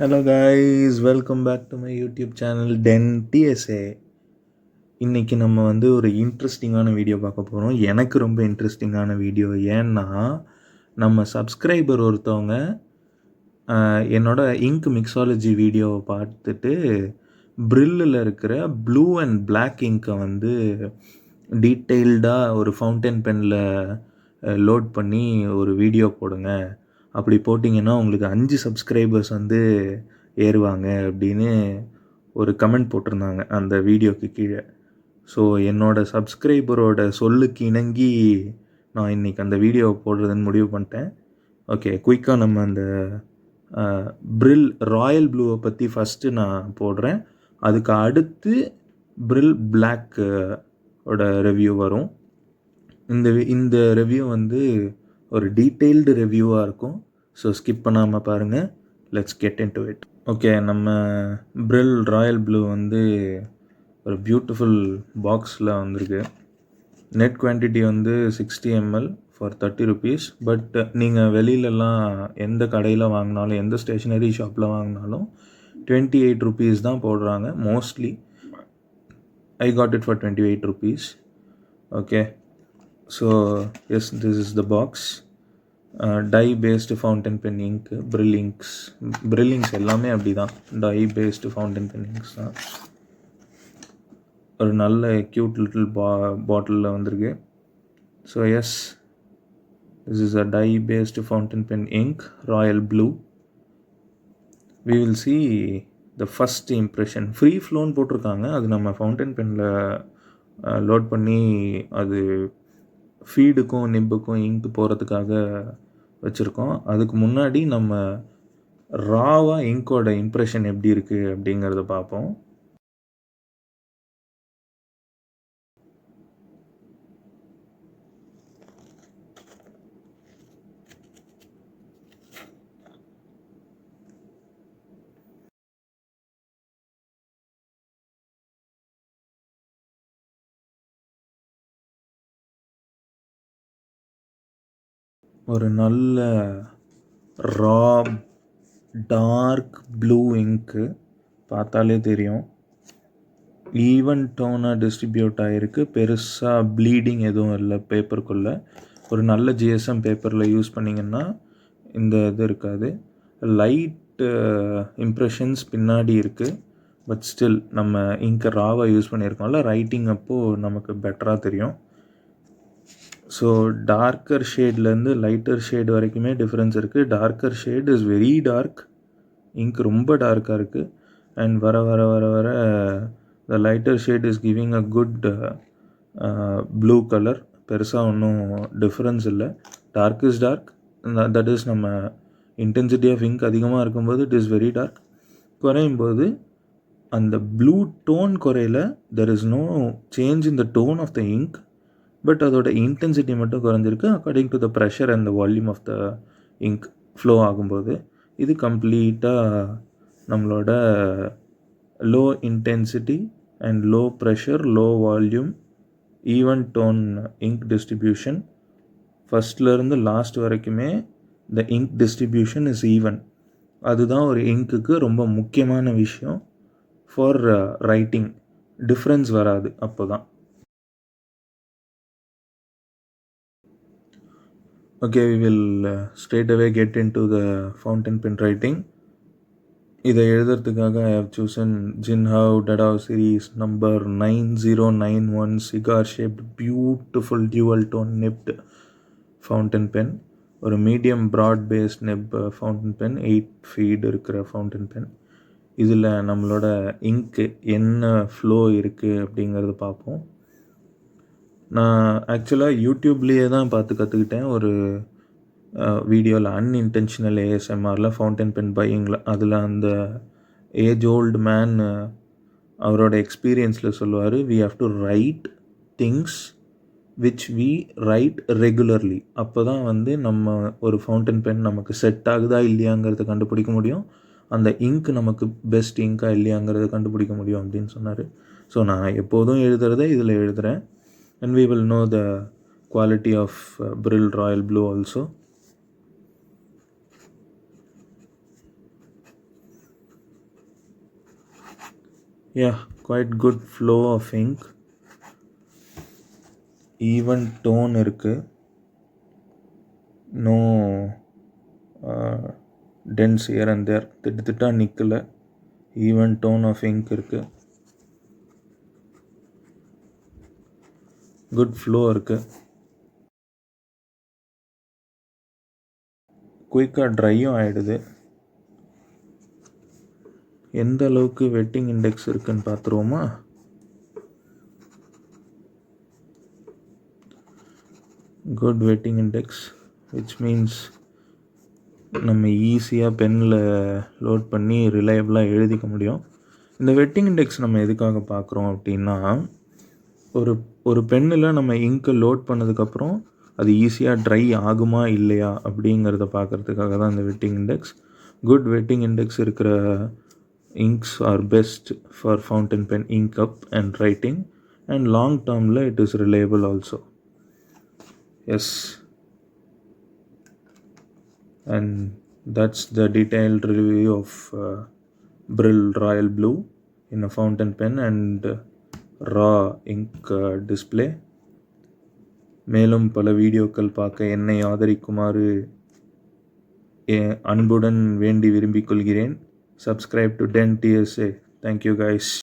Hello guys, welcome back to my YouTube channel ten TSA. இன்றைக்கி நம்ம ஒரு இன்ட்ரெஸ்டிங்கான வீடியோ பார்க்க போகிறோம். எனக்கு ரொம்ப இன்ட்ரெஸ்டிங்கான வீடியோ. ஏன்னா நம்ம சப்ஸ்கிரைபர் ஒருத்தவங்க என்னோட இங்க் மிக்ஸாலஜி வீடியோவை பார்த்துட்டு ப்ரில்லில் இருக்கிற ப்ளூ அண்ட் பிளாக் இங்கை டீட்டெயில்டாக ஒரு ஃபவுண்டன் பெனில் லோட் பண்ணி ஒரு வீடியோ போடுங்க, அப்படி போட்டிங்கன்னா உங்களுக்கு 5 சப்ஸ்கிரைபர்ஸ் ஏறுவாங்க அப்படின்னு ஒரு கமெண்ட் போட்டிருந்தாங்க அந்த வீடியோக்கு கீழே. ஸோ என்னோடய சப்ஸ்கிரைபரோட சொல்லுக்கு இணங்கி நான் இன்றைக்கி அந்த வீடியோவை போடுறதுன்னு முடிவு பண்ணிட்டேன். ஓகே, குயிக்காக நம்ம அந்த ப்ரில் ராயல் ப்ளூவை பற்றி ஃபஸ்ட்டு நான் போடுறேன். அதுக்கு அடுத்து ப்ரில் பிளாக் ஓட ரிவ்யூ வரும். இந்த ரிவ்யூ ஒரு டீட்டெயில்டு ரிவ்யூவாக இருக்கும். ஸோ ஸ்கிப் பண்ணாமல் பாருங்கள். Let's get in to it. Okay, நம்ம ப்ரில் ராயல் ப்ளூ ஒரு பியூட்டிஃபுல் பாக்ஸில் வந்திருக்கு. Net quantity 60 ml for 30 rupees. But நீங்கள் வெளியிலலாம் எந்த கடையில் வாங்கினாலும், எந்த ஸ்டேஷ்னரி ஷாப்பில் வாங்கினாலும் 28 rupees தான் போடுறாங்க mostly. I got it for 28 rupees. Okay, so yes, this is the box. Dye based fountain pen ink, Brill inks எல்லாமே அப்படி தான், dye based fountain pen inks தான். ஒரு நல்ல க்யூட் லிட்டில் பாட்டிலில் வந்திருக்கு. So yes, this is a dye based fountain pen ink, Royal Blue. We will see the first impression. Free ஃப்ளோன்னு போட்டிருக்காங்க. அது நம்ம ஃபவுண்டன் பெனில் லோட் பண்ணி அது ஃபீடுக்கும் நிப்புக்கும் இங்க் போகிறதுக்காக வச்சுருக்கோம். அதுக்கு முன்னாடி நம்ம ராவாக இங்கோட இம்ப்ரெஷன் எப்படி இருக்குது அப்படிங்கிறத பார்ப்போம். ஒரு நல்ல ரா டார்க் ப்ளூ இங்க்கு, பார்த்தாலே தெரியும். ஈவன் டோனாக டிஸ்ட்ரிபியூட் ஆகிருக்கு. பெருசாக ப்ளீடிங் எதுவும் இல்லை பேப்பருக்குள்ளே. ஒரு நல்ல ஜிஎஸ்எம் பேப்பரில் யூஸ் பண்ணிங்கன்னா இந்த இது இருக்காது. லைட் இம்ப்ரெஷன்ஸ் பின்னாடி இருக்குது. பட் ஸ்டில் நம்ம இங்கை ராவாக யூஸ் பண்ணியிருக்கோம்ல, ரைட்டிங் அப்போது நமக்கு பெட்டராக தெரியும். ஸோ டார்க்கர் ஷேட்லேருந்து லைட்டர் ஷேட் வரைக்குமே டிஃப்ரென்ஸ் இருக்குது. Darker shade is very dark, ink ரொம்ப டார்க்காக இருக்குது. அண்ட் வர வர வர வர the lighter shade is giving a good blue colour. பெருசாக ஒன்றும் டிஃப்ரென்ஸ் இல்லை. Dark is dark, that is நம்ம இன்டென்சிட்டி ஆஃப் இங்க் அதிகமாக இருக்கும்போது இட் இஸ் வெரி டார்க். குறையும் போது அந்த ப்ளூ டோன் குறையில, there is no change in the tone of the ink, but அதோட இன்டென்சிட்டி மட்டும் குறைஞ்சிருக்கு according to the pressure and the volume of the ink flow ஆகும்போது. இது கம்ப்ளீட்டாக நம்மளோட low intensity and low pressure, low volume, even tone ink distribution. ஃபஸ்ட்லேருந்து last வரைக்குமே the ink distribution is even. அதுதான் ஒரு இங்க்குக்கு ரொம்ப முக்கியமான விஷயம். ஃபார் ரைட்டிங் டிஃப்ரென்ஸ் வராது அப்போ தான். Okay, we will straight away get into the fountain pen writing. இதை எழுதுறதுக்காக I have chosen Jinhao Dadao series number 9091 cigar shaped beautiful dual tone nibbed fountain pen. ஒரு medium broad based nib fountain pen, 8 feed இருக்கிற fountain pen. இதில் நம்மளோட ink என்ன flow இருக்குது அப்படிங்கிறத பார்ப்போம். நான் ஆக்சுவலாக யூடியூப்லேயே தான் பார்த்து கற்றுக்கிட்டேன். ஒரு வீடியோவில் அன்இன்டென்ஷனல் ஏஎஸ்எம்ஆரில் ஃபவுண்டன் பென் பையிங்கில், அதில் அந்த ஏஜ் ஓல்டு மேன் அவரோட எக்ஸ்பீரியன்ஸில் சொல்லுவார், we have to write things which we write regularly. அப்போ தான் நம்ம ஒரு ஃபவுண்டன் பென் நமக்கு செட் ஆகுதா இல்லையாங்கிறத கண்டுபிடிக்க முடியும், அந்த இங்க் நமக்கு பெஸ்ட் இங்காக இல்லையாங்கிறத கண்டுபிடிக்க முடியும் அப்படின்னு சொன்னார். ஸோ நான் எப்போதும் எழுதுறதை இதில் எழுதுகிறேன். And we will know the quality of Brill Royal Blue also. Yeah, quite good flow of ink. Even tone இருக்கு. No dents here and there. திட்டா நிற்கல. Even tone of ink இருக்கு. Good flow இருக்கு. குயிக்காக ட்ரையும் ஆகிடுது. எந்த அளவுக்கு வெட்டிங் இண்டெக்ஸ் இருக்குன்னு பார்த்துருவோமா? Good wetting index, which means நம்ம ஈஸியாக பெனில் லோட் பண்ணி ரிலையபிளாக எழுதிக்க முடியும். இந்த வெட்டிங் இண்டெக்ஸ் நம்ம எதுக்காக பார்க்குறோம் அப்படின்னா, ஒரு பென்னில் நம்ம இங்க்கை லோட் பண்ணதுக்கப்புறம் அது ஈஸியாக ட்ரை ஆகுமா இல்லையா அப்படிங்கிறத பார்க்குறதுக்காக தான் இந்த wedding index. Good wetting index இருக்கிற inks are best for fountain pen ink up and writing, and long term it is reliable also. Yes, and that's the detailed review of Brill Royal Blue in a fountain pen and raw ink display. மேலும் பல வீடியோக்கள் பார்க்க என்னை ஆதரிக்குமாறு அன்புடன் வேண்டி விரும்பிக் கொள்கிறேன். Subscribe to Den TSA. Thank you guys.